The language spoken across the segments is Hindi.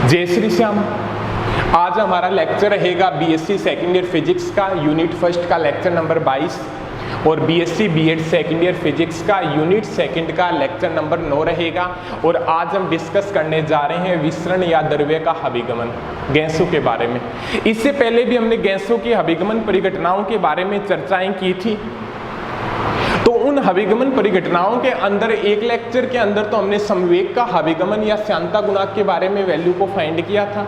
जय श्री श्याम। आज हमारा लेक्चर रहेगा बीएससी सेकेंड ईयर फिजिक्स का यूनिट फर्स्ट का लेक्चर नंबर 22 और BSc BEd second year physics का यूनिट सेकंड का लेक्चर नंबर 9 रहेगा। और आज हम डिस्कस करने जा रहे हैं विसरण या द्रव्य का अभिगमन, गैसों के बारे में। इससे पहले भी हमने गैसों की अभिगमन परिघटनाओं के बारे में चर्चाएं की थी। तो उन अभिगमन परिघटनाओं के अंदर एक लेक्चर के अंदर तो हमने संवेग का अभिगमन या श्यानता गुणांक के बारे में वैल्यू को फाइंड किया था,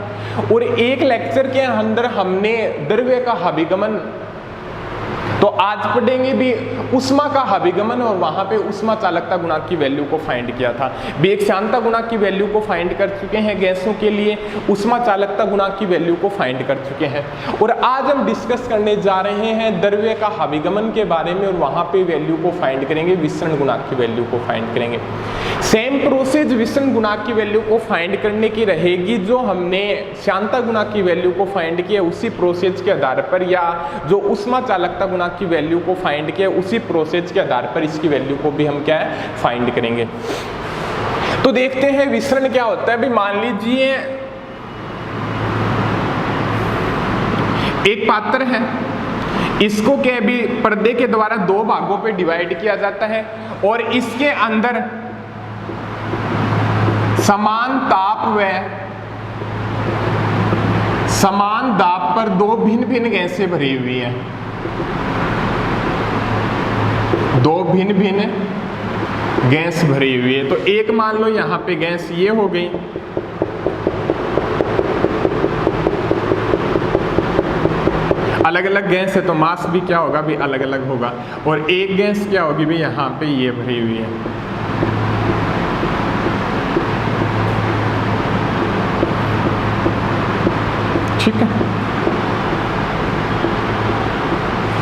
और एक लेक्चर के अंदर हमने द्रव्य का अभिगमन, तो आज पढ़ेंगे भी उष्मा का अभिगमन, और वहां पे उष्मा चालकता गुणांक की वैल्यू को फाइंड किया था। भी एक श्यानता गुणांक की वैल्यू को फाइंड कर चुके हैं गैसों के लिए, उष्मा चालकता गुणांक की वैल्यू को फाइंड कर चुके हैं। और आज हम डिस्कस करने जा रहे हैं द्रव्य का अभिगमन के बारे में, और वहां पे वैल्यू को फाइंड करेंगे, विसरण गुणांक की वैल्यू को फाइंड करेंगे। सेम प्रोसेस विसरण गुणांक की वैल्यू को फाइंड करने की रहेगी जो हमने श्यानता गुणांक की वैल्यू को फाइंड किया, उसी प्रोसेस के आधार पर, या जो उष्मा चालकता गुणांक की वैल्यू को फाइंड किया उसी प्रोसेस के आधार पर इसकी वैल्यू को भी हम क्या है फाइंड करेंगे। तो देखते हैं विसरण क्या होता है। अभी मान लीजिए एक पात्र है, इसको क्या भी पर्दे के द्वारा दो भागों पे डिवाइड किया जाता है, और इसके अंदर समान ताप व समान दाब पर दो भिन्न भिन्न गैसें भरी हुई हैं, दो भिन्न भिन्न गैस भरी हुई है। तो एक मान लो यहां पे गैस ये हो गई, अलग अलग गैस है तो मास भी क्या होगा भी अलग अलग होगा, और एक गैस क्या होगी भी यहां पे ये भरी हुई है। ठीक है,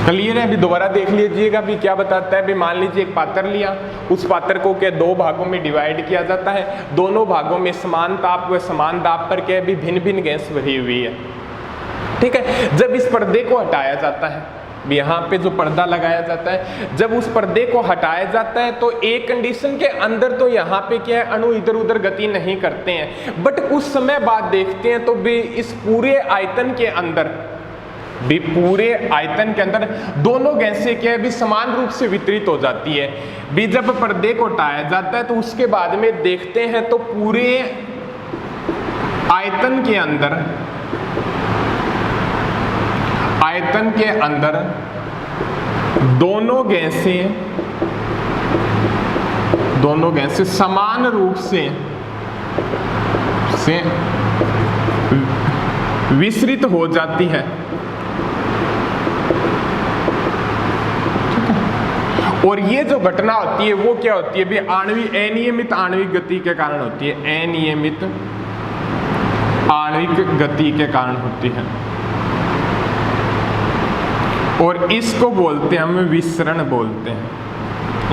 क्लियर है। अभी दोबारा देख लीजिएगा भी क्या बताता है। भी मान लीजिए एक पात्र लिया, उस पात्र को क्या दो भागों में डिवाइड किया जाता है, दोनों भागों में समान ताप व समान दाब पर क्या भी भिन्न भिन्न गैस भरी हुई है। ठीक है, जब इस पर्दे को हटाया जाता है, यहाँ पे जो पर्दा लगाया जाता है, जब उस पर्दे को हटाया जाता है तो एक कंडीशन के अंदर तो यहाँ पे क्या है अणु इधर उधर गति नहीं करते हैं, बट कुछ समय बाद देखते हैं तो भी इस पूरे आयतन के अंदर, भी पूरे आयतन के अंदर दोनों गैसें क्या है भी समान रूप से वितरित हो जाती है। भी जब पर्दे को हटाया जाता है तो उसके बाद में देखते हैं तो पूरे आयतन के अंदर दोनों गैसें समान रूप से विसरित हो जाती है। और ये जो घटना होती है वो क्या होती है भी अनियमित आणविक गति के कारण होती है, अनियमित आणविक गति के कारण होती है, और इसको बोलते हैं हम विसरण बोलते हैं,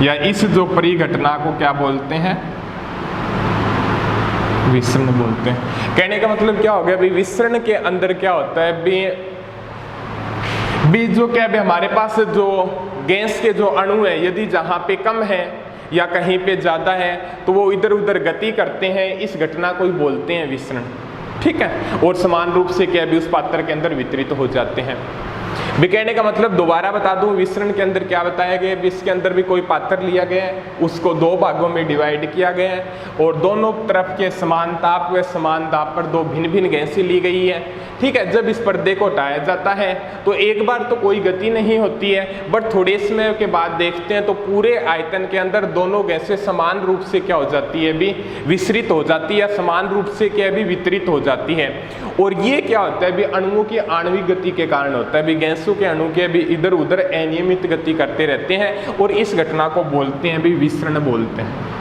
या इस जो परिघटना को क्या बोलते हैं विसरण बोलते हैं। कहने का मतलब क्या हो गया भी विसरण के अंदर क्या होता है भी जो क्या भी हमारे पास जो गैस के जो अणु है, यदि जहां पे कम है या कहीं पे ज्यादा है तो वो इधर उधर गति करते हैं, इस घटना को ही बोलते हैं विसरण। ठीक है, और समान रूप से क्या भी उस पात्र के अंदर वितरित हो जाते हैं। भी कहने का मतलब दोबारा बता दूं विसरण के अंदर क्या बताया गया है। इसके अंदर भी कोई पात्र लिया गया है, उसको दो भागों में डिवाइड किया गया है, और दोनों तरफ के समान ताप व समान दाब पर दो भिन्न भिन्न गैसें ली गई है। ठीक है, जब इस पर्दे को हटाया जाता है तो एक बार तो कोई गति नहीं होती है, बट थोड़े समय के बाद देखते हैं तो पूरे आयतन के अंदर दोनों गैसें समान रूप से क्या हो जाती है भी विसरित हो जाती है, समान रूप से क्या भी वितरित हो जाती है। और ये क्या होता है भी अणुओं की आणविक गति के कारण होता है। भी गैसों के अणु के भी इधर उधर अनियमित गति करते रहते हैं, और इस घटना को बोलते हैं भी विसरण बोलते हैं।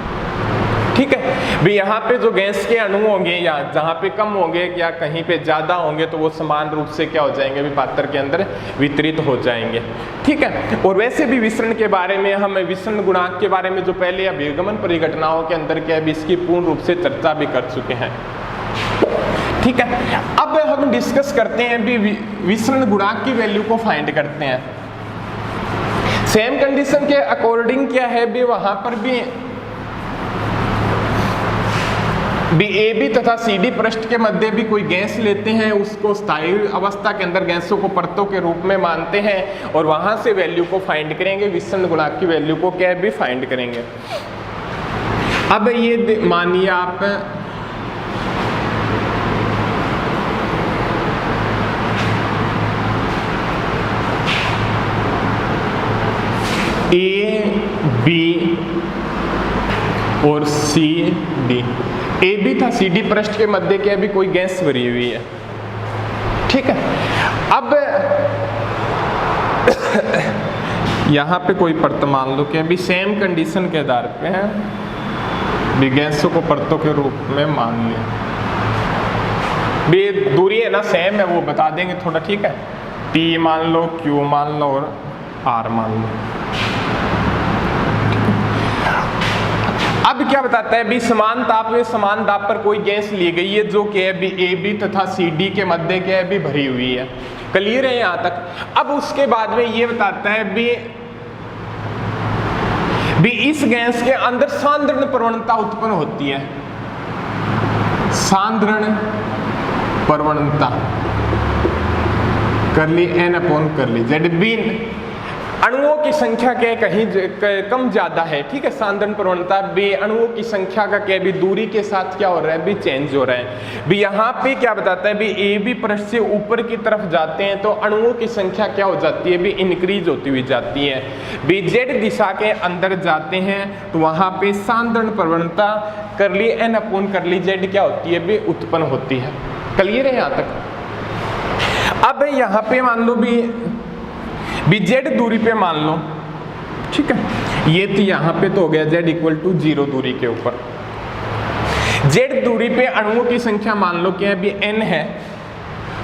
ठीक है, भी यहाँ पे जो गैस के अणु होंगे या जहाँ पे कम होंगे या कहीं पे ज्यादा होंगे तो वो समान रूप से क्या हो जाएंगे भी पात्र के अंदर वितरित हो जाएंगे। ठीक है, और वैसे भी विसरण के बारे में हम विसरण गुणांक के बारे में जो पहले अभिगमन परिघटनाओं के अंदर क्या है इसकी पूर्ण रूप से चर्चा भी कर चुके हैं। ठीक है, अब हम डिस्कस करते हैं भी विसरण गुणांक की वैल्यू को फाइंड करते हैं। सेम कंडीशन के अकॉर्डिंग क्या है भी वहां पर भी बी ए बी तथा सी डी पृष्ठ के मध्य भी कोई गैस लेते हैं, उसको स्थायी अवस्था के अंदर गैसों को परतों के रूप में मानते हैं और वहां से वैल्यू को फाइंड करेंगे, विसरण गुणांक की वैल्यू को क्या भी फाइंड करेंगे। अब ये मानिए आप ए बी और सी डी, ए बी था सी डी पृष्ठ के मध्य के अभी कोई गैस भरी हुई है, ठीक है। अब यहां पे कोई परत मान लो कि अभी सेम कंडीशन के आधार पे है, भी गैसों को परतों के रूप में मान लिया, भी दूरी है ना सेम है, वो बता देंगे थोड़ा, ठीक है। P मान लो, Q मान लो और R मान लो। अब क्या बताता है भी समान ताप में समान दाब पर कोई गैस ली गई है जो कि अभी ए बी तथा सी डी के मध्य के अभी भरी हुई है, क्लियर है यहाँ तक। अब उसके बाद में ये बताता है भी इस गैस के अंदर सांद्रण प्रवणता उत्पन्न होती है, सांद्रण प्रवणता कर ली n/, कर ली जेड बी, अणुओं की संख्या के कहीं कम ज्यादा है, ठीक है। सांद्रण प्रवणता भी अणुओं की संख्या का क्या भी दूरी के साथ क्या हो रहा है भी चेंज हो रहा है। भी यहाँ पे क्या बताता है भी ए बी पृष्ठ से ऊपर की तरफ जाते हैं तो अणुओं की संख्या क्या हो जाती है भी इंक्रीज होती हुई जाती है। भी जेड दिशा के अंदर जाते हैं तो वहां पे सांद्रण प्रवणता कर ली n/, कर ली जेड क्या होती है भी उत्पन्न होती है, क्लियर है यहाँ तक। अब यहाँ पे मान लो भी जेड दूरी पे मान लो, ठीक है। ये तो यहाँ पे तो हो गया जेड = 0 दूरी के ऊपर। जेड दूरी पे अणुओं की संख्या मान लो कि अभी n है,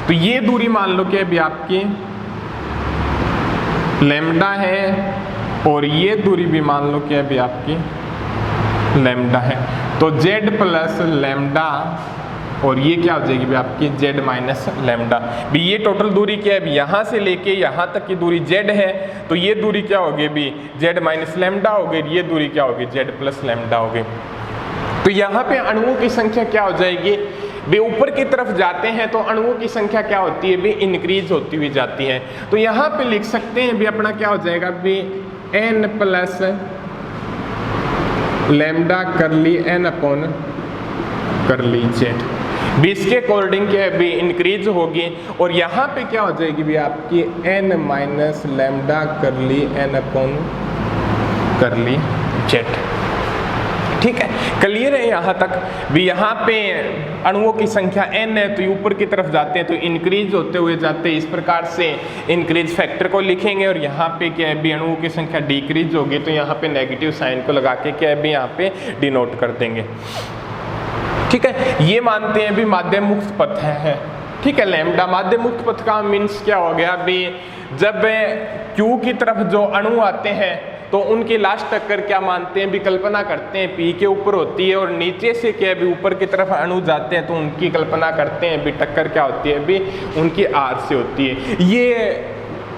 तो ये दूरी मान लो कि अभी आपकी लैम्डा है और ये दूरी भी मान लो कि अभी आपकी लैम्डा है, तो जेड प्लस लैम्डा और ये क्या हो जाएगी भी आपकी जेड माइनस लैम्डा। भी ये टोटल दूरी क्या है भी यहाँ से लेके यहाँ तक की दूरी जेड है, तो ये दूरी क्या होगी भी जेड माइनस लैम्डा होगी, ये दूरी क्या होगी जेड प्लस लैम्डा होगी। तो यहाँ पे अणुओं की संख्या क्या हो जाएगी भी ऊपर की तरफ जाते हैं तो अणुओं की संख्या क्या होती है भी इंक्रीज होती हुई जाती है। तो यहाँ पे लिख सकते हैं भी अपना क्या हो जाएगा भी n प्लस लैम्डा कर ली n/, कर ली जेड, भी इसके अकॉर्डिंग क्या है भी इंक्रीज होगी और यहाँ पे क्या हो जाएगी भी आपकी n माइनस लैम्डा कर ली n/, कर ली जेड, ठीक है। क्लियर है यहाँ तक भी। यहाँ पे अणुओं की संख्या n है तो ऊपर की तरफ जाते हैं तो इंक्रीज होते हुए जाते हैं, इस प्रकार से इंक्रीज फैक्टर को लिखेंगे और यहाँ पे क्या है भी अणुओं की संख्या डिक्रीज होगी तो यहाँ पे नेगेटिव साइन को लगा के क्या है भी यहाँ पे डिनोट कर देंगे, ठीक है। ये मानते हैं भी माध्यम मुक्त पथ है, ठीक है। लैम्डा माध्यम मुक्त पथ का मीन्स क्या हो गया भी जब Q की तरफ जो अणु आते हैं तो उनकी लास्ट टक्कर क्या मानते हैं भी कल्पना करते हैं P के ऊपर होती है और नीचे से क्या भी ऊपर की तरफ अणु जाते हैं तो उनकी कल्पना करते हैं भी टक्कर क्या होती है भी उनकी R से होती है। ये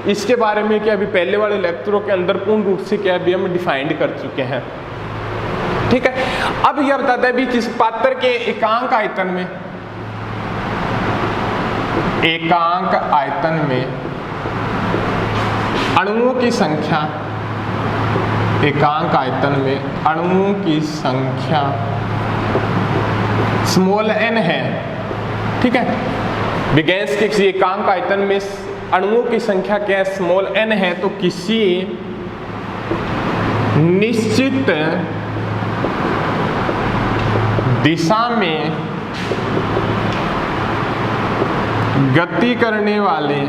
इसके बारे में क्या भी पहले वाले लेक्चरों के अंदर पूर्ण रूप से क्या भी हम डिफाइंड कर चुके हैं, ठीक है। अब यह बताता है भी किस पात्र के एकांक आयतन में, एकांक आयतन में अणुओं की संख्या, एकांक आयतन में अणुओं की संख्या स्मॉल n है, ठीक है। गैस के किसी एकांक आयतन में अणुओं की संख्या क्या है स्मॉल n है तो किसी निश्चित दिशा में गति करने वाले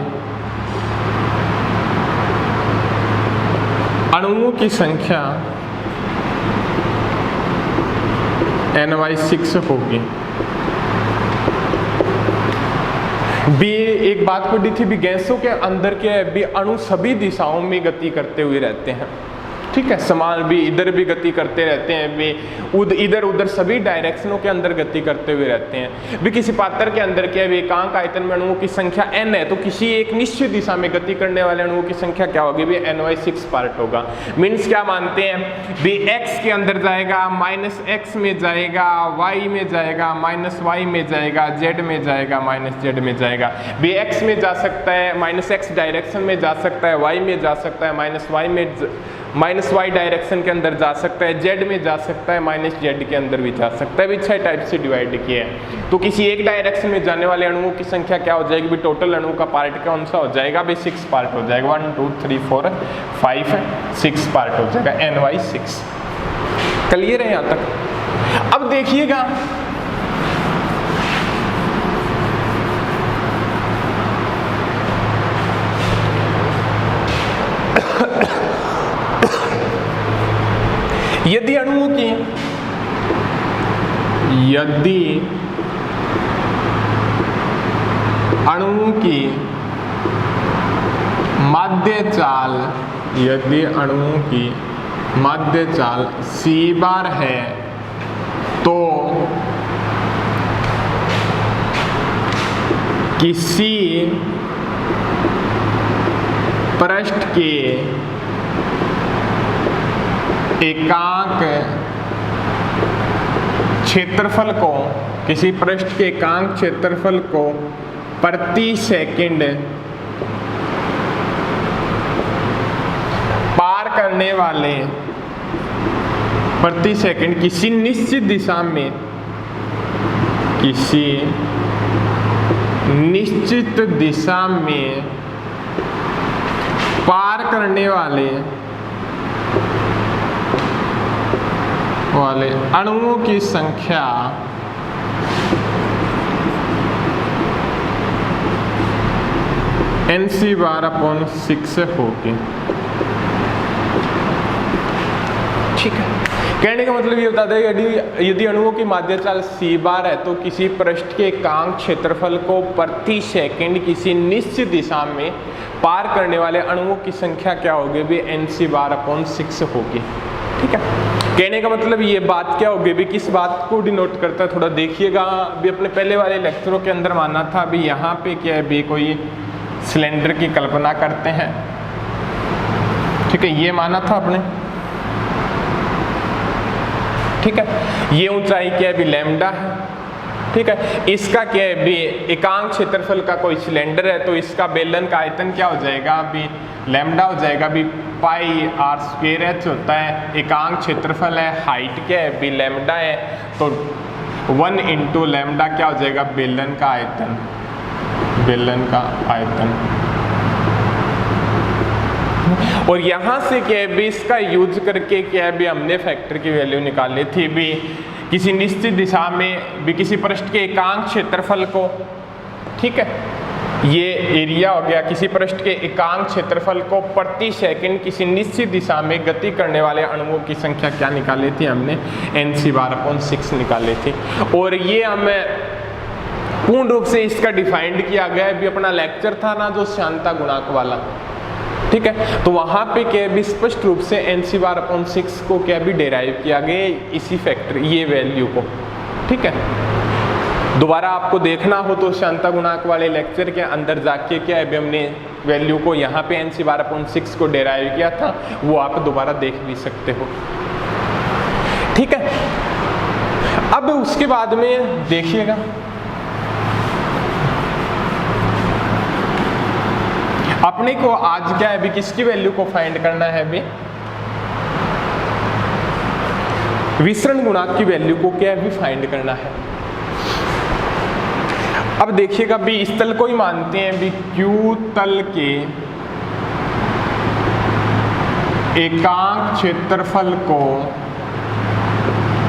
अणुओं की संख्या n/6 होगी। भी एक बात पढ़ी थी भी गैसों के अंदर के भी अणु सभी दिशाओं में गति करते हुए रहते हैं, ठीक है, समान भी इधर भी गति करते रहते हैं, वे इधर उधर सभी डायरेक्शनों के अंदर गति करते हुए रहते हैं। भी किसी पात्र के अंदर क्या है, एकांक आयतन में अणुओं की संख्या n है, तो किसी एक निश्चित दिशा में गति करने वाले अणुओं की संख्या क्या होगी, भी n/6 पार्ट होगा। मीन्स क्या मानते हैं, भी x के अंदर जाएगा, -x में जाएगा, y में जाएगा, -y में जाएगा, z में जाएगा, -z में जाएगा। भी x में जा सकता है, -x डायरेक्शन में जा सकता है, y में जा सकता है, -y डायरेक्शन के अंदर जा सकता है, z में जा सकता है, -z के अंदर भी जा सकता है। भी 6 टाइप से डिवाइड किया है। तो किसी एक डायरेक्शन में जाने वाले अणुओं की संख्या क्या हो जाएगी, भी टोटल अणु का पार्ट कौन सा हो जाएगा, भी 6 पार्ट हो जाएगा। 1 2 3 4 5 6 पार्ट हो जाएगा, n/6। क्लियर है यहाँ तक। अब देखिएगा, यदि अणुओं की माध्य चाल c बार है, तो किसी पृष्ठ के एकांक क्षेत्रफल को प्रति सेकंड पार करने वाले प्रति सेकंड किसी निश्चित दिशा में पार करने वाले अणुओं की संख्या Nc/6 होगी। ठीक है, कहने का मतलब ये बता दें, यदि अणुओं की माध्य चाल c बार है, तो किसी पृष्ठ के एकांक क्षेत्रफल को प्रति सेकंड किसी निश्चित दिशा में पार करने वाले अणुओं की संख्या क्या होगी, भी Nc/6 होगी। ठीक है, कहने का मतलब ये बात क्या होगी, भी किस बात को डिनोट करता है, थोड़ा देखिएगा। भी अपने पहले वाले लेक्चरों के अंदर माना था, भी यहाँ पे क्या है, भी कोई सिलेंडर की कल्पना करते हैं। ठीक है, ये माना था अपने। ठीक है, ये ऊंचाई क्या है, भी लैम्डा है। ठीक है, इसका क्या है, भी एकांक क्षेत्रफल का कोई सिलेंडर है, तो इसका बेलन का आयतन क्या हो जाएगा, भी लैम्डा हो जाएगा। भी πr² होता है, एकांक क्षेत्रफल है, हाइट क्या है, भी लैम्डा है, तो 1 × लैम्डा क्या हो जाएगा, बेलन का आयतन। और यहाँ से क्या है, भी इसका यूज करके क्या है, भी हमने फैक्टर की वैल्यू निकाली थी। भी किसी निश्चित दिशा में भी किसी पृष्ठ के एकांक क्षेत्रफल को, ठीक है, ये एरिया हो गया, किसी पृष्ठ के एकांक क्षेत्रफल को प्रति सेकंड किसी निश्चित दिशा में गति करने वाले अणुओं की संख्या क्या निकाली थी, हमने Nc/6 निकाली थी। और ये हमें पूर्ण रूप से इसका डिफाइंड किया गया है। भी अपना लेक्चर था ना जो श्यानता गुणांक वाला, ठीक है, तो वहाँ पे क्या भी स्पष्ट रूप से Nc/6 को क्या भी डेराइव किया गया इसी फैक्टर, ये वैल्यू को। ठीक है, दोबारा आपको देखना हो तो श्यानता गुणांक वाले लेक्चर के अंदर जाके क्या है, हमने वैल्यू को यहाँ पे Nc/6 को डेराइव किया था, वो आप दोबारा देख भी सकते हो। ठीक है, अब उसके बाद में देखिएगा, अपने को आज क्या है, भी किसकी वैल्यू को फाइंड करना है, भी विसरण गुणांक की वैल्यू को क्या है, भी फाइंड करना है। अब देखिएगा, भी इस तल को ही मानते हैं, भी Q तल के एकांक क्षेत्रफल को,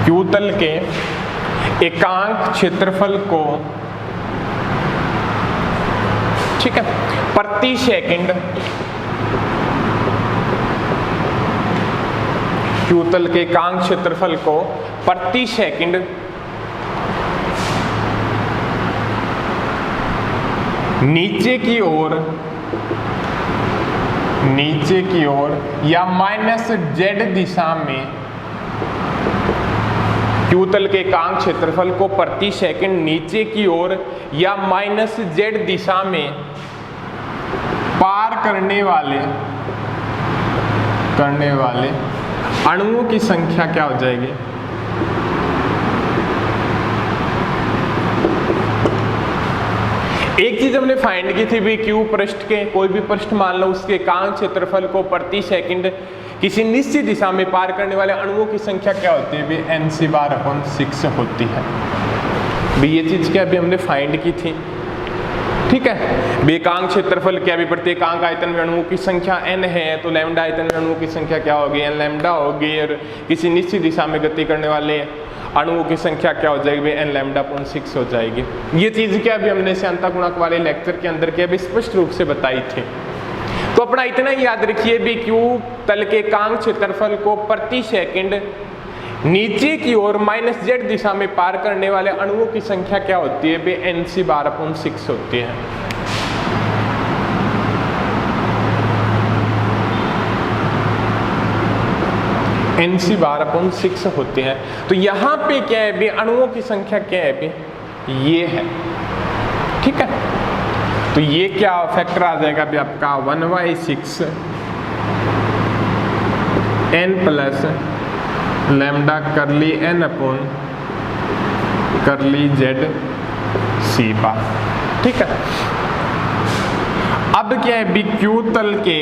Q तल के एकांक क्षेत्रफल को, ठीक है, प्रति सेकंड Q तल के एकांक क्षेत्रफल को प्रति सेकंड नीचे की ओर नीचे की ओर या माइनस जेड दिशा में क्यू तल के एकांक क्षेत्रफल को प्रति सेकंड नीचे की ओर या माइनस जेड दिशा में पार करने वाले अणुओं की संख्या क्या हो जाएगी? एक चीज हमने फाइंड की थी भी, क्यू पृष्ठ के कोई भी पृष्ठ मान लो, उसके एकांक क्षेत्रफल को प्रति सेकंड किसी निश्चित दिशा में पार करने वाले अणुओं की संख्या क्या होती है? भी Nc/6 होती है। भी ये चीज क्या अभी हमने फाइंड की थी, ठीक है। भी एकांक क्षेत्रफल क्या, भी प्रत्येक एकांक आयतन में अणुओं की संख्या n है, तो लैम्डा आयतन में अणुओं की संख्या क्या होगी? n लैम्डा होगी। और किसी निश्चित दिशा में गति करने वाले अणुओं की संख्या क्या हो जाएगी? n λ/6 हो जाएगी। ये चीज क्या अभी हमने श्यानता गुणक वाले लेक्चर के अंदर क्या भी स्पष्ट रूप से बताई थी। तो अपना इतना ही याद रखिए भी, क्यू तल के एकांक क्षेत्रफल को प्रति सेकंड नीचे की ओर माइनस जेड दिशा में पार करने वाले अणुओं की संख्या क्या होती है? भी Nc/6 होती है। Nc/6 होते हैं। तो यहाँ पे क्या है भी, अणुओं की संख्या क्या है भी? ये है, ठीक है। तो ये क्या फैक्टर आ जाएगा भी आपका 1/6 n plus lambda curly n upon curly z c bar, ठीक है। अब क्या है भी, क्यू तल के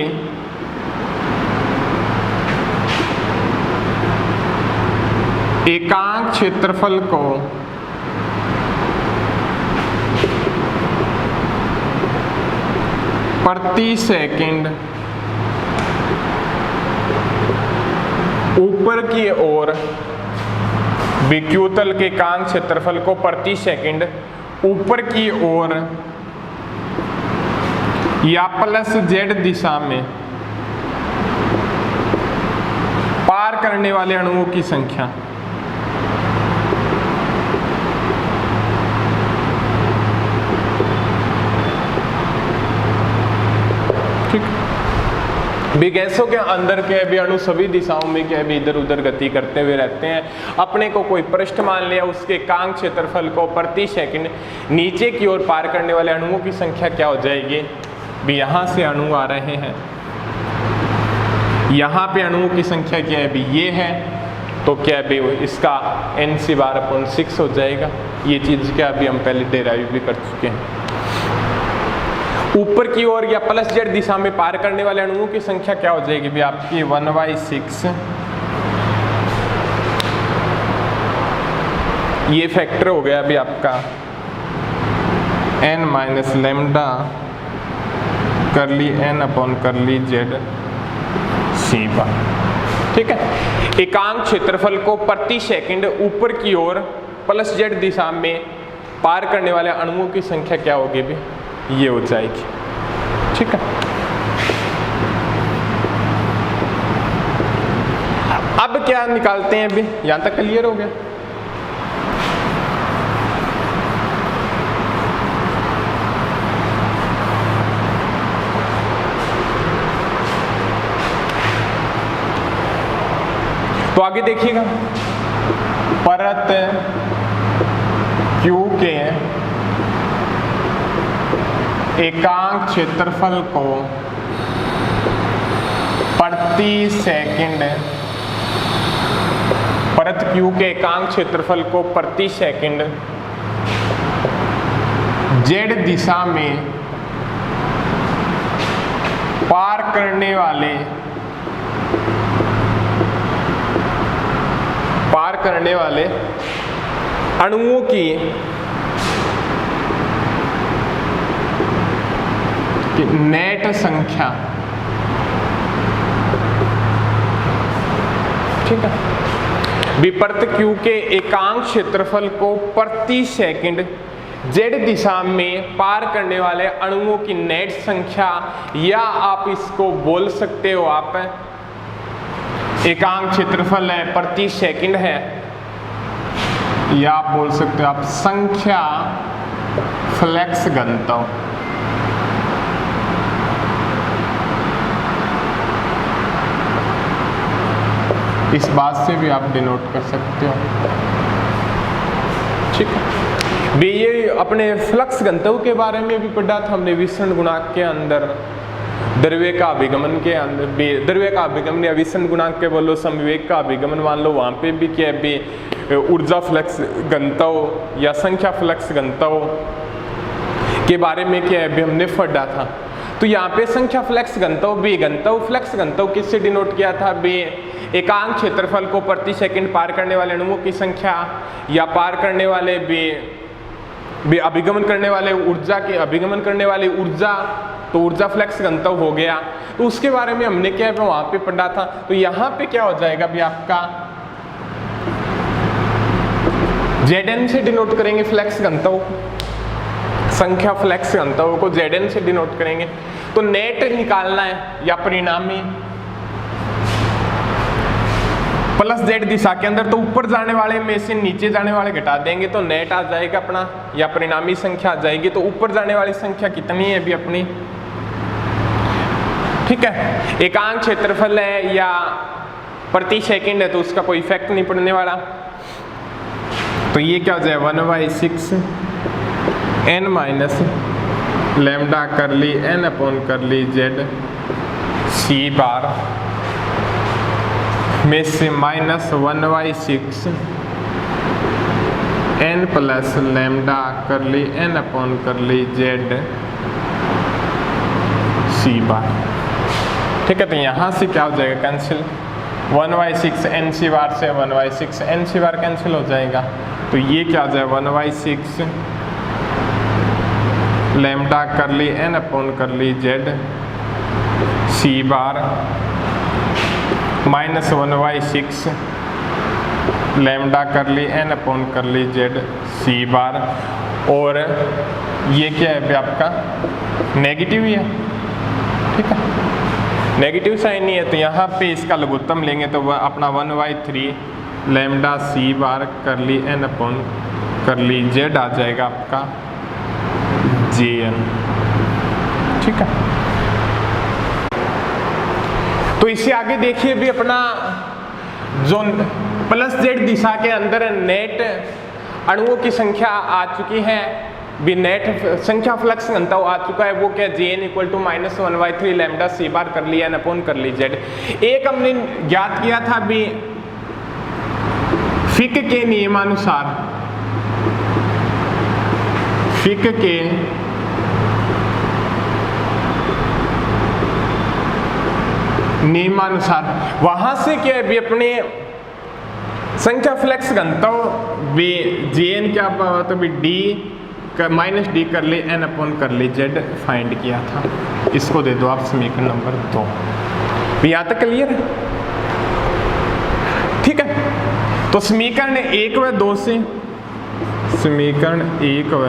एकांक क्षेत्रफल को प्रति सेकंड ऊपर की ओर, क्यू तल के एकांक क्षेत्रफल को प्रति सेकंड ऊपर की ओर या प्लस जेड दिशा में पार करने वाले अणुओं की संख्या, भी गैसों के अंदर के भी अणु सभी दिशाओं में क्या भी इधर उधर गति करते हुए रहते हैं। अपने को कोई पृष्ठ मान लिया, उसके एकांक क्षेत्रफल को प्रति सेकंड नीचे की ओर पार करने वाले अणुओं की संख्या क्या हो जाएगी? भी यहाँ से अणु आ रहे हैं, यहाँ पे अणुओं की संख्या क्या है भी? ये है। तो क्या भी इसका Nc/6 हो जाएगा। ये चीज क्या अभी हम पहले डेराइव भी कर चुके हैं। ऊपर की ओर या प्लस जेड दिशा में पार करने वाले अणुओं की संख्या क्या हो जाएगी भी आपकी? 1/6 ये फैक्टर हो गया अभी आपका n minus lambda curly n upon curly z c bar, ठीक है। एकांक क्षेत्रफल को प्रति सेकंड ऊपर की ओर प्लस जेड दिशा में पार करने वाले अणुओं की संख्या क्या होगी भी? ये हो जाएगी, ठीक है। अब क्या निकालते हैं अभी? यहां तक क्लियर हो गया? तो आगे देखिएगा, परत क्यू के एकांक क्षेत्रफल को प्रति सेकंड, परत क्यू के एकांक क्षेत्रफल को प्रति सेकंड जेड दिशा में पार करने वाले अणुओं की नेट संख्या, ठीक है। विपर्त क्यू के एकांक क्षेत्रफल को प्रति सेकंड जेड दिशा में पार करने वाले अणुओं की नेट संख्या, या आप इसको बोल सकते हो आप एकांक क्षेत्रफल है प्रति सेकंड है, या आप बोल सकते हो आप संख्या फ्लक्स घनत्व। इस बात से भी आप डिनोट कर सकते हो। ठीक है, भी ये अपने फ्लक्स घनत्व के बारे में भी पढ़ा था हमने विसरण गुणांक के अंदर, द्रव्य का अभिगमन के अंदर, द्रव्य का अभिगमन या विसरण गुणांक के बोलो समवेग का अभिगमन मान लो, वहाँ पे भी क्या है ऊर्जा फ्लक्स घनत्व या संख्या फ्लक्स घनत्व के बारे में क्या है भी हमने पढ़ा था। तो यहाँ पे संख्या फ्लक्स घनत्व भी, घनत्व फ्लक्स घनत्व किससे डिनोट किया था भी, एकांक क्षेत्रफल को प्रति सेकंड पार करने वाले अणुओं की संख्या या पार करने वाले भी अभिगमन करने वाले ऊर्जा के अभिगमन करने वाली ऊर्जा, तो ऊर्जा फ्लक्स घनत्व हो गया। तो उसके बारे में हमने क्या है वहां पे पढ़ा था। तो यहाँ पे क्या हो जाएगा भी आपका Zn से डिनोट करेंगे फ्लक्स घनत्व, संख्या फ्लक्स घनत्व को Zn से डिनोट करेंगे। तो नेट निकालना है या परिणामी प्लस जेड दिशा के अंदर, तो ऊपर जाने वाले में से नीचे जाने वाले घटा देंगे तो नेट आ जाएगा अपना, या परिणामी संख्या आ जाएगी। तो ऊपर जाने वाली संख्या कितनी है अभी अपनी, ठीक है, एकांक क्षेत्रफल है या प्रति सेकंड है तो उसका कोई इफेक्ट नहीं पड़ने वाला। तो ये क्या हो जाए 1/6 n minus lambda curly n upon curly z c bar में से minus 1/6 n plus lambda curly n upon curly z c bar. ठीक है, तो यहाँ से क्या हो जाएगा कैंसिल, 1/6 n सी बार से 1/6 n सी बार कैंसिल हो जाएगा। तो ये क्या हो जाए 1/6 lambda curly n upon curly z c bar minus 1/6 lambda curly n upon curly z c bar. और ये क्या है आपका नेगेटिव ही है, ठीक है, नेगेटिव साइन ही है। तो यहाँ पे इसका लघुत्तम लेंगे तो वह अपना 1/3 लैम्डा सी बार करली n अपॉन करली जेड आ जाएगा आपका Jn। ठीक है, तो इससे आगे देखिए भी अपना जो प्लस जेड दिशा के अंदर नेट अणुओं की संख्या आ चुकी है, भी नेट संख्या फ्लक्स घनत्व आ चुका है, वो क्या Jn equal to minus 1/3 lambda C bar कर लिया n अपॉन कर ली जेड। एक हमने ज्ञात किया था भी फिक के नियमानुसार, फिक के नियमानुसार, वहां से क्या है भी अपने संख्या फ्लक्स घनत्व भी Jn क्या हुआ तो भी d माइनस डी कर ले n अपॉन कर ले जेड फाइंड किया था। इसको दे दो आप समीकरण नंबर 2। यहाँ तक क्लियर है, ठीक है। तो समीकरण 1 व 2 से, समीकरण 1 व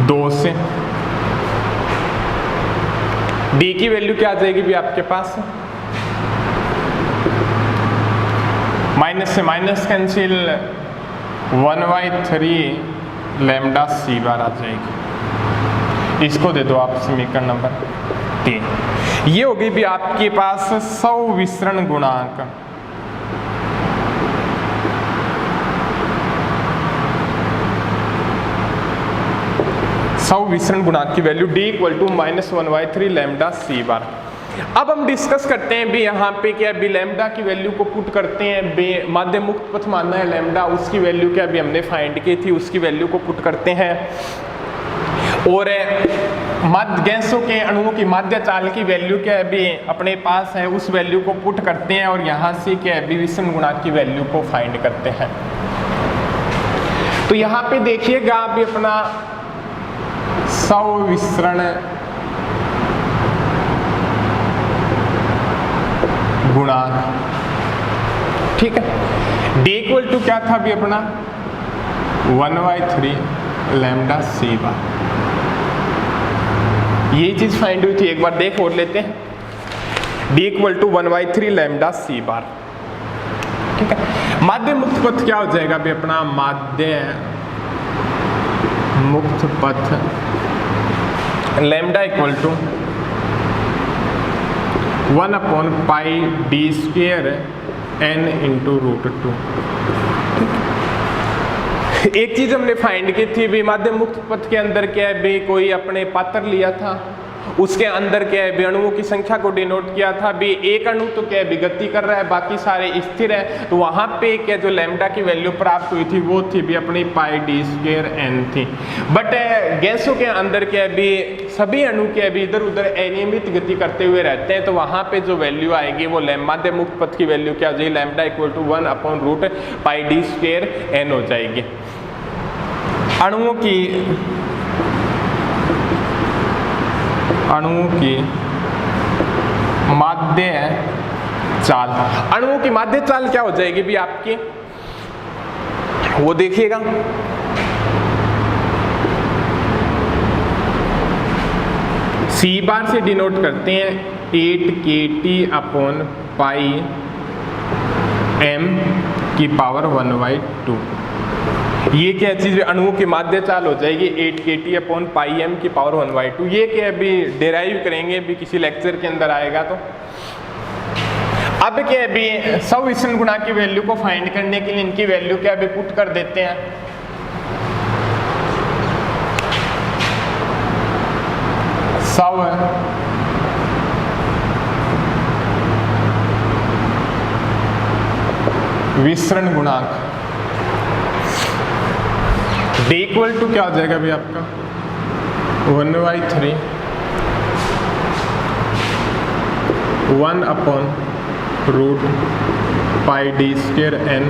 2 से d की वैल्यू क्या आ जाएगी भी आपके पास, माइनस से माइनस कैंसिल 1/3 लैम्डा सी बार आ जाएगी। इसको दे दो आप समीकरण नंबर 3। ये होगी भी आपके पास सौविसरण गुणांक, सौविसरण गुणांक की value d equal to minus 1/3 lambda C bar. अब हम डिस्कस करते हैं भी यहाँ पे क्या भी लैम्डा की वैल्यू को पुट करते हैं, बे माध्य मुक्त पथ मानना है लैम्डा, उसकी वैल्यू क्या भी हमने फाइंड की थी, उसकी वैल्यू को पुट करते हैं। और मध्य गैसों के अणुओं की माध्य चाल की वैल्यू क्या है भी अपने पास है, उस वैल्यू को पुट करते हैं और यहाँ से क्या है भी विसरण गुणांक की वैल्यू को फाइंड करते हैं। तो यहाँ पे देखिएगा अभी अपना सौविसरण गुणांक, ठीक है, d इक्वल टू क्या था अभी अपना 1/3 लैम्डा सी बार। ये चीज फाइंड हुई थी, एक बार देख और लेते हैं। d equal to 1/3 lambda C bar, ठीक है। माध्य मुक्त पथ क्या हो जाएगा अभी अपना, माध्य मुक्त पथ lambda equal to 1/πd² n × √2। एक चीज हमने फाइंड की थी भी, माध्यम मुक्त पथ के अंदर क्या है भी, कोई अपने पात्र लिया था, उसके अंदर क्या है भी अणुओं की संख्या को डिनोट किया था भी, एक अणु तो क्या है भी गति कर रहा है, बाकी सारे स्थिर है, तो वहां पे क्या जो लैम्डा की वैल्यू प्राप्त हुई थी वो थी भी अपनी πd² n थी। बट गैसों के अंदर क्या है भी सभी अणु क्या है भी इधर उधर अनियमित गति करते हुए रहते हैं, तो वहां पे जो वैल्यू आएगी वो माध्यम मुक्त पथ की वैल्यू क्या हो जाएगी, लैम्डा = 1/√πd² n हो जाएगी। अणुओं की माध्य चाल, अणुओं की माध्य चाल क्या हो जाएगी भी आपकी, वो देखिएगा। c⁻ से डिनोट करते हैं 8kTm⁴1/2। ये क्या चीज अणुओं की माध्य चाल हो जाएगी 8kTm⁴1/2। ये क्या अभी डेराइव करेंगे भी, किसी लेक्चर के अंदर आएगा तो। अब क्या अभी सविषम गुणांक की वैल्यू को फाइंड करने के लिए इनकी वैल्यू क्या अभी पुट कर देते हैं। विसरण गुणांक d = क्या हो जाएगा भी आपका 1/3 1/√πd² n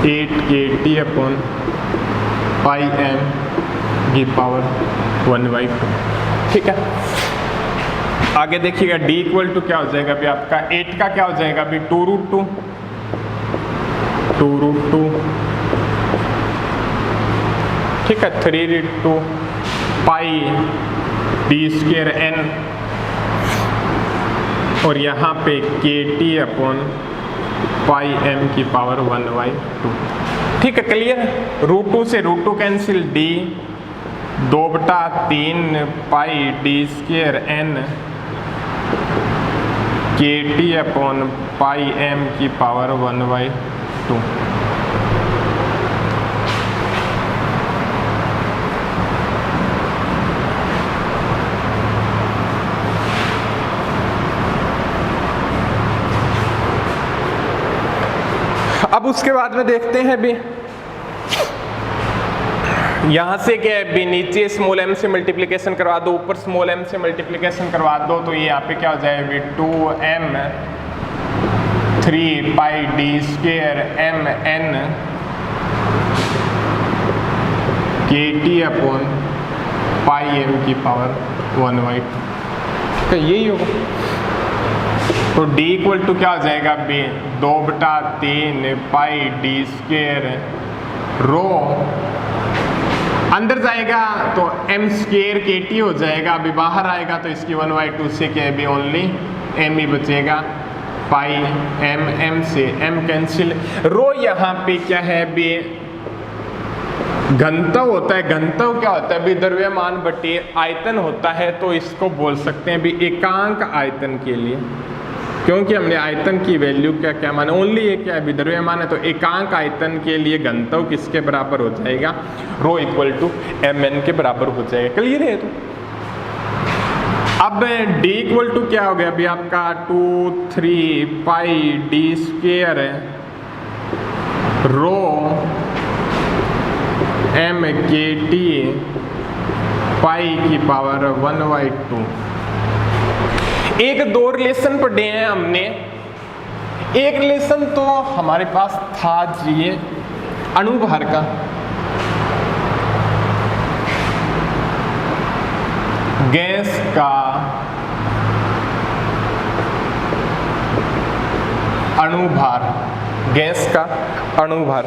8kTm⁴1/2। ठीक है, आगे देखिएगा d = क्या हो जाएगा भी आपका 8 का क्या हो जाएगा भी 2√2 ठीक है, 3√2πd² n और यहाँ पे kT/m⁴1/2। ठीक है, क्लियर। √2 से √2 cancel, d 2/3πd² n kT/m⁴1/2। अब उसके बाद में देखते हैं भी यहां से क्या है भी, नीचे स्मॉल m से मल्टीप्लिकेशन करवा दो, ऊपर स्मॉल m से मल्टीप्लिकेशन करवा दो, तो ये यहाँ पे क्या हो जाएगा भी 2m⁴πd² mn kT/m⁴1/2। तो यही होगा। तो d = क्या हो जाएगा भी 2/3πd² रो अंदर जाएगा तो m² kT हो जाएगा, अभी बाहर आएगा तो इसकी 1/2 से क्या है भी ओनली m ही बचेगा, पाई m से m कैंसिल। रो यहाँ पे क्या है भी घनत्व होता है, घनत्व क्या होता है भी द्रव्यमान बटे आयतन होता है, तो इसको बोल सकते हैं भी एकांक आयतन के लिए, क्योंकि हमने आयतन की वैल्यू क्या क्या माना, ओनली ये क्या है द्रव्यमान है, तो एकांक आयतन के लिए घनत्व किसके बराबर हो जाएगा, रो = mn के बराबर हो जाएगा। क्लियर है? तो अब d = क्या हो गया अभी आपका 2/3πd² रो m kT/1/2। एक दो रिलेशन पढ़े हैं हमने, एक रिलेशन तो हमारे पास था जी अणुभार का, गैस का अणुभार, गैस का अणुभार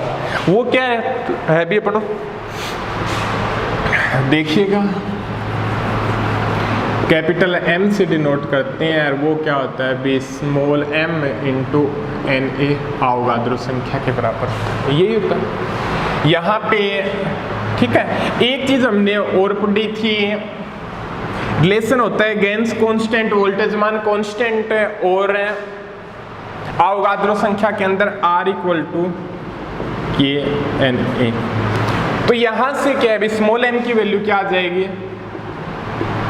वो क्या है भी अपना देखिएगा, कैपिटल M से डिनोट करते हैं और वो क्या होता है भी स्मॉल m × Na अवगाद्रो संख्या के बराबर, यही होता है यहाँ पे। ठीक है, एक चीज हमने और पढ़ी थी रिलेशन होता है गेन्स कांस्टेंट, वोल्टेज मान कांस्टेंट और अवोगाद्रो संख्या के अंदर R इक्वल टू KNA। तो यहां से क्या है, स्मॉल n की वैल्यू क्या आ जाएगी,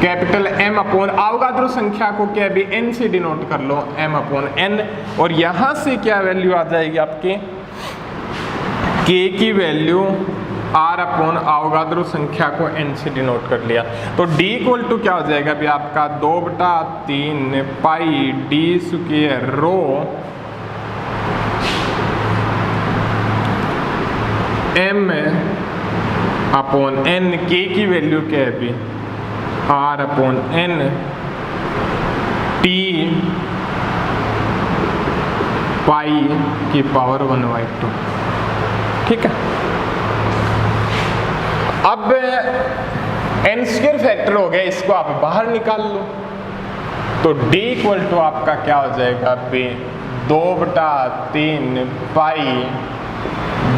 कैपिटल M अपॉन अवोगाद्रो संख्या को क्या है n से डिनोट कर लो, M अपॉन n, और यहां से क्या वैल्यू आ जाएगी आपके K की वैल्यू R अपॉन अवोगाद्रो संख्या को n से डिनोट कर लिया। तो D इक्वल टू क्या हो जाएगा अभी आपका 2/3 पाई D स्क्वायर रो M अपॉन n, K की वैल्यू क्या है अभी R अपॉन n, T पाई की पावर 1/2। ठीक है, अब n स्क्वायर फैक्टर हो गया, इसको आप बाहर निकाल लो। तो D इक्वल टू आपका क्या हो जाएगा अभी 2/3 pi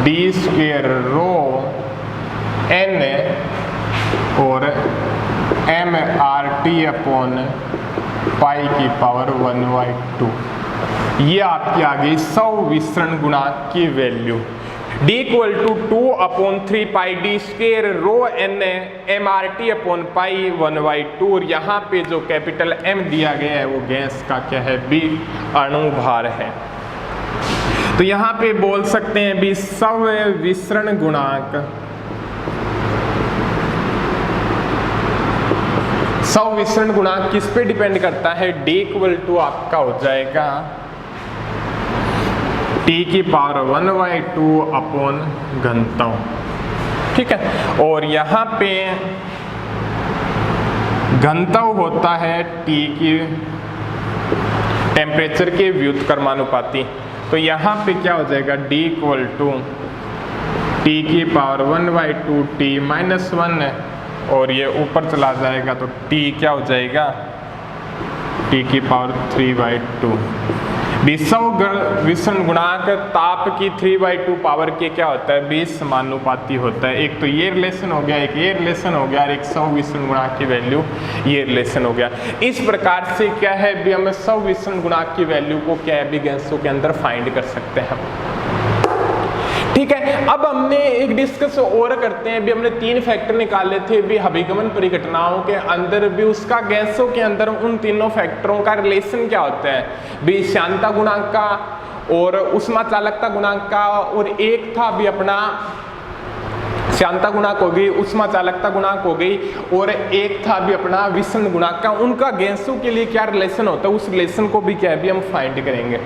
D square rho n और MRT अपॉन पाई की पावर 1/2। ये आपकी आ गई सविसरण गुणांक की value. D equal to 2/3 pi D square rho n MRT upon pi 1/2, और यहाँ पे जो कैपिटल M दिया गया है वो गैस का क्या है B अणुभार है। तो यहाँ पे बोल सकते हैं भी सविसरण गुणांक, सविसरण गुणांक किस पे डिपेंड करता है, D इक्वल टू आपका हो जाएगा T की पावर 1/2 अपॉन घनत्व। ठीक है, और यहाँ पे घनत्व होता है T की टेम्परेचर के व्युत्क्रमानुपाती। तो यहाँ पे क्या हो जाएगा D इक्वल टू T की पावर 1/2 T माइनस 1, और ये ऊपर चला जाएगा तो T क्या हो जाएगा T की पावर 3/2। विसरण गुणांक ताप की 3/2 पावर के क्या होता है 20 समानुपाती होता है। एक तो ये रिलेशन हो गया, एक ये रिलेशन हो गया, और एक सविसरण गुणांक की वैल्यू ये रिलेशन हो गया। इस प्रकार से क्या है भी हम सविसरण गुणांक की वैल्यू को क्या है भी गैसों के अंदर फाइंड कर सकते हैं। ठीक है, अब हमने एक डिस्कस और करते हैं भी, हमने 3 फैक्टर निकाले थे भी अभिगमन परिघटनाओं के अंदर भी, उसका गैसों के अंदर उन तीनों फैक्टरों का रिलेशन क्या होता है भी, श्यानता गुणांक का और उष्मा चालकता गुणांक का, और एक था भी अपना श्यानता गुणांक हो गई, उष्मा चालकता गुणांक हो गई, और एक था भी अपना विसरण गुणांक का। उनका गैसों के लिए क्या रिलेशन होता है, उस रिलेशन को भी क्या है भी हम फाइंड करेंगे।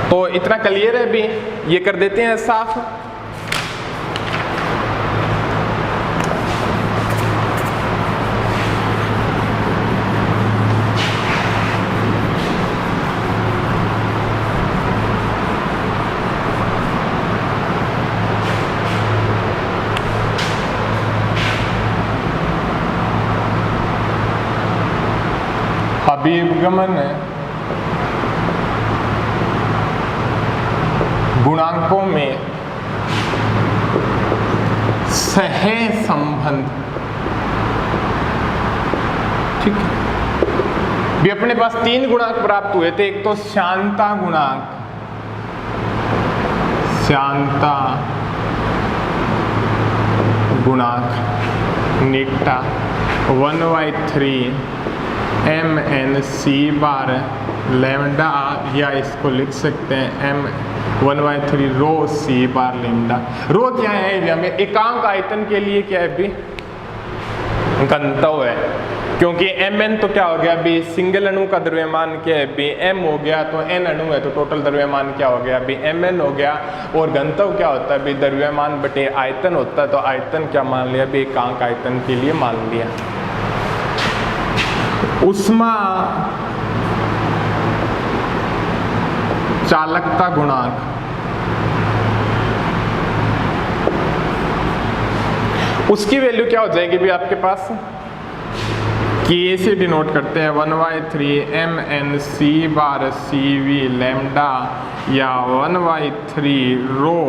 तो इतना क्लियर है भी, ये कर देते हैं साफ। अभिगमन गुणांकों में सह संबंध। ठीक है, भी अपने पास 3 गुणांक प्राप्त हुए थे। एक तो श्यानता गुणांक, श्यानता गुणांक नीटा 1/3 MnC बार लैम्डा, या इसको लिख सकते हैं M 1/3 रो C बार लैम्डा। रो क्या है, हमें एकांक आयतन के लिए क्या है भी घनत्व है, क्योंकि Mn तो क्या हो गया भी सिंगल अणु का द्रव्यमान क्या है भी M हो गया, तो N अणु है तो टोटल द्रव्यमान क्या हो गया भी Mn हो गया, और घनत्व क्या होता है भी द्रव्यमान बटे आयतन होता है, तो आयतन क्या मान लिया भी एकांक आयतन के लिए मान लिया। उष्मा चालकता गुणांक, उसकी वैल्यू क्या हो जाएगी भी आपके पास, K से डिनोट करते हैं 1/3 MnC बार CV लैम्डा, या 1/3 रो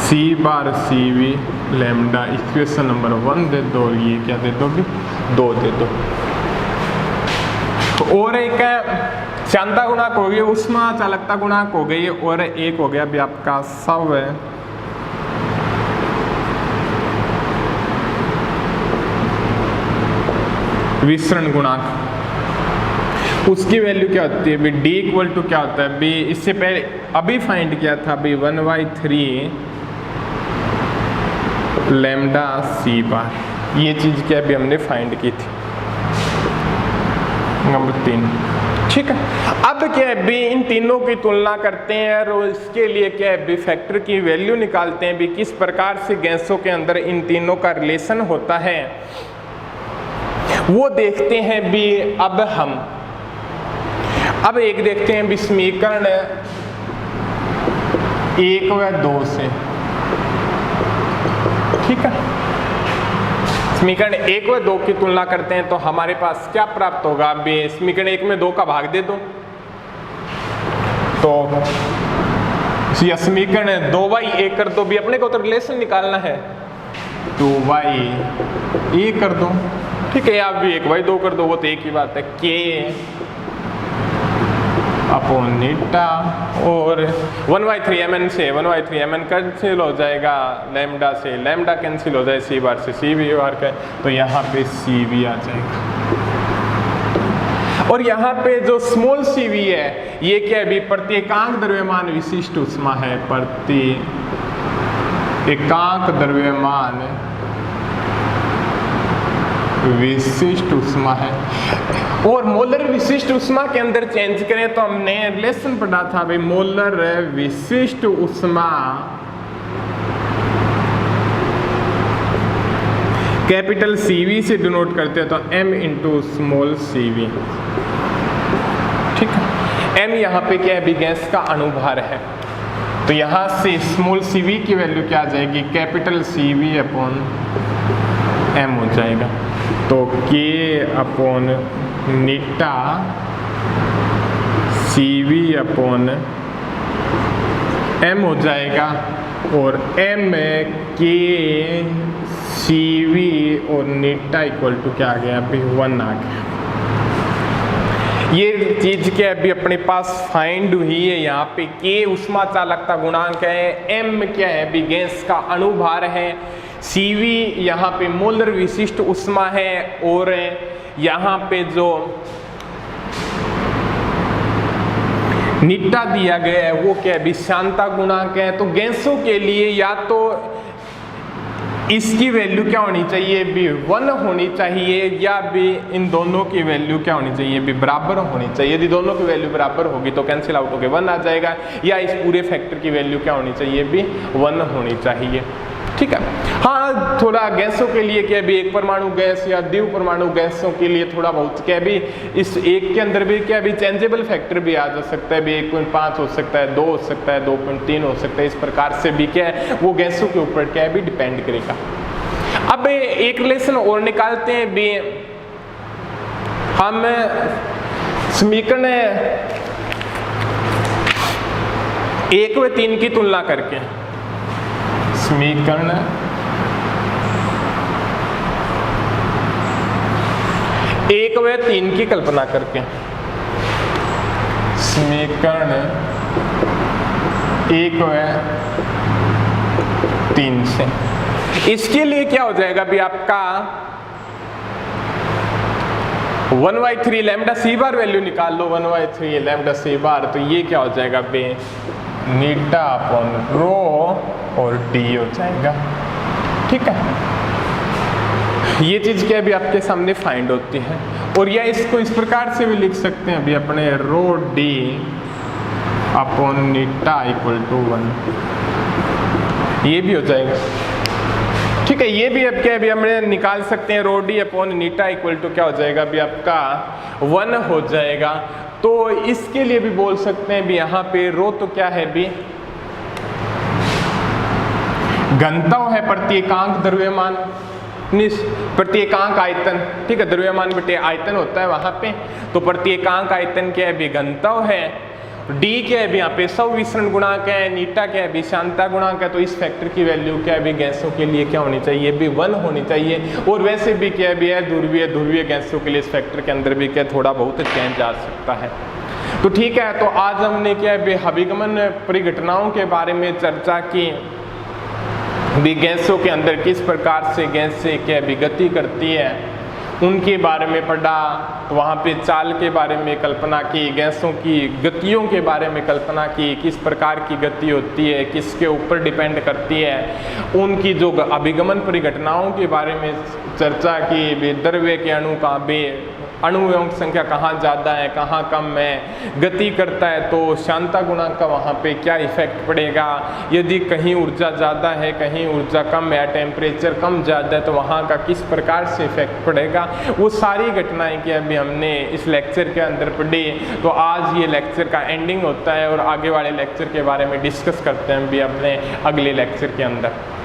C बार CV लैम्डा इक्वेशन नंबर 1 दे दो, और ये क्या दे दो भी 2 दे दो। और एक श्यानता गुणांक हो गया, ऊष्मा चालकता गुणांक हो गई, और एक हो गया भी आपका सब विसरण गुणांक। उसकी वैल्यू क्या होती है? डी इक्वल टू क्या होता है? बी इससे पहले अभी फाइंड किया था बी 1/3 लैम्डा सी बार। ये चीज क्या अभी हमने फाइंड की थी, नंबर 3। ठीक है, अब क्या है भी इन तीनों की तुलना करते हैं और इसके लिए क्या है भी फैक्टर की वैल्यू निकालते हैं भी किस प्रकार से गैसों के अंदर इन तीनों का रिलेशन होता है, वो देखते हैं भी। अब एक देखते हैं भी समीकरण 1 व 2 से। ठीक है, समीकरण 1 व 2 की तुलना करते हैं तो हमारे पास क्या प्राप्त होगा? भी समीकरण 1 में 2 का भाग दे दो तो या समीकरण 2y1 कर दो भी, अपने को तो रिलेशन निकालना है, 2y1 कर दो। ठीक है, आप भी 1/2 कर दो, वो तो एक ही बात है, k अपॉन नीटा, और 1/3 mn से 1/3 mn कैंसिल हो जाएगा, लैम्डा से लैम्डा कैंसिल हो जाए, सी बार से सी बी बार का, तो यहाँ पे सी बी आ जाएगा। और यहाँ पे जो स्मॉल सी वी है ये क्या है भी? प्रत्येकांक द्रव्यमान विशिष्ट ऊष्मा है, प्रत्येकांक द्रव्यमान विशिष्ट ऊष्मा है। और मोलर विशिष्ट ऊष्मा के अंदर चेंज करें तो हमने रिलेशन पढ़ा था भाई, मोलर विशिष्ट ऊष्मा कैपिटल CV से डिनोट करते हैं तो m इंटू स्मॉल CV। ठीक है, m यहाँ पे क्या है भी? गैस का अणुभार है, तो यहाँ से स्मॉल CV की वैल्यू क्या आ जाएगी? कैपिटल CV अपॉन m हो जाएगा, तो k अपॉन नीटा CV अपॉन m हो जाएगा, और m k CV और नीटा इक्वल टू क्या आ गया? अभी 1 आ गया। ये चीज क्या है अभी अपने पास फाइंड हुई है। यहाँ पे k ऊष्मा चालकता गुणांक है, m क्या है अभी? गैस का अणुभार है, CV यहाँ पे मोलर विशिष्ट ऊष्मा है, और यहाँ पे जो नीटा दिया गया है वो क्या है? विषांता गुणांक है। तो गैसों के लिए या तो इसकी वैल्यू क्या होनी चाहिए? भी 1 होनी चाहिए, या भी इन दोनों की वैल्यू क्या होनी चाहिए? भी बराबर होनी चाहिए। यदि दोनों की वैल्यू बराबर होगी तो कैंसिल आउट होकर 1 आ जाएगा, या इस पूरे फैक्टर की वैल्यू क्या होनी चाहिए? भी 1 होनी चाहिए। ठीक है, हाँ थोड़ा गैसों के लिए क्या भी एक परमाणु गैस या द्विव परमाणु गैसों के लिए थोड़ा बहुत क्या भी इस एक के अंदर भी क्या भी चेंजेबल फैक्टर भी आ जा सकता है, भी 1.5 हो सकता है, 2 हो सकता है, 2.3 हो सकता है। इस प्रकार से भी क्या है वो गैसों के ऊपर क्या भी डिपेंड करेगा। अब एक रिलेशन और निकालते हैं भी हम, समीकरण 1 व 3 की तुलना करके, समीकरण 1 व 3 की कल्पना करके, समीकरण 1 व 3 से, इसके लिए क्या हो जाएगा भी आपका 1/3 लैम्डा सी बार वैल्यू निकाल लो, 1/3 लैम्डा सी बार, तो ये क्या हो जाएगा बे? नीटा अपॉन रो और डी हो जाएगा। ठीक है, ये चीज क्या भी आपके सामने फाइंड होती है। और या इसको इस प्रकार से भी लिख सकते हैं अभी अपने, रो डी अपॉन नीटा इक्वल टू 1, ये भी हो जाएगा। ठीक है, ये भी अब क्या है हमने निकाल सकते हैं, रो डी अपॉन नीटा इक्वल टू क्या हो जाएगा भी आपका 1 हो जाएगा। तो इसके लिए भी बोल सकते हैं भी यहाँ पे रो तो क्या है भी घनत्व है, प्रत्येकांक द्रव्यमान प्रत्येकांक आयतन। ठीक है, द्रव्यमान बटे आयतन होता है वहां पे, तो प्रत्येकांक आयतन क्या है भी घनत्व है, डी क्या है अभी यहाँ पे सविसरण गुणांक है, नीटा क्या है अभी शांता गुणांक है, तो इस फैक्टर की वैल्यू क्या है अभी गैसों के लिए क्या होनी चाहिए भी 1 होनी चाहिए। और वैसे भी क्या है भी है ध्रुवीय गैसों के लिए इस फैक्टर के अंदर भी क्या थोड़ा बहुत चेंज आ सकता है। तो ठीक है, तो आज हमने क्या है अभिगमन परिघटनाओं के बारे में चर्चा की, भी गैसों के अंदर किस प्रकार से गैस से क्या भी गति करती है उनके बारे में पढ़ा। तो वहाँ पे चाल के बारे में कल्पना की, गैसों की गतियों के बारे में कल्पना की, किस प्रकार की गति होती है, किसके ऊपर डिपेंड करती है, उनकी जो अभिगमन परिघटनाओं के बारे में चर्चा की, भी द्रव्य के अणु का भी अणुओं की संख्या कहाँ ज़्यादा है कहाँ कम है, गति करता है तो शांता गुणांक का वहाँ पे क्या इफेक्ट पड़ेगा, यदि कहीं ऊर्जा ज़्यादा है कहीं ऊर्जा कम है, टेम्परेचर कम ज़्यादा है तो वहाँ का किस प्रकार से इफेक्ट पड़ेगा, वो सारी घटनाएं कि अभी हमने इस लेक्चर के अंदर पढ़ी। तो आज ये लेक्चर का एंडिंग होता है और आगे वाले लेक्चर के बारे में डिस्कस करते हैं भी अपने अगले लेक्चर के अंदर।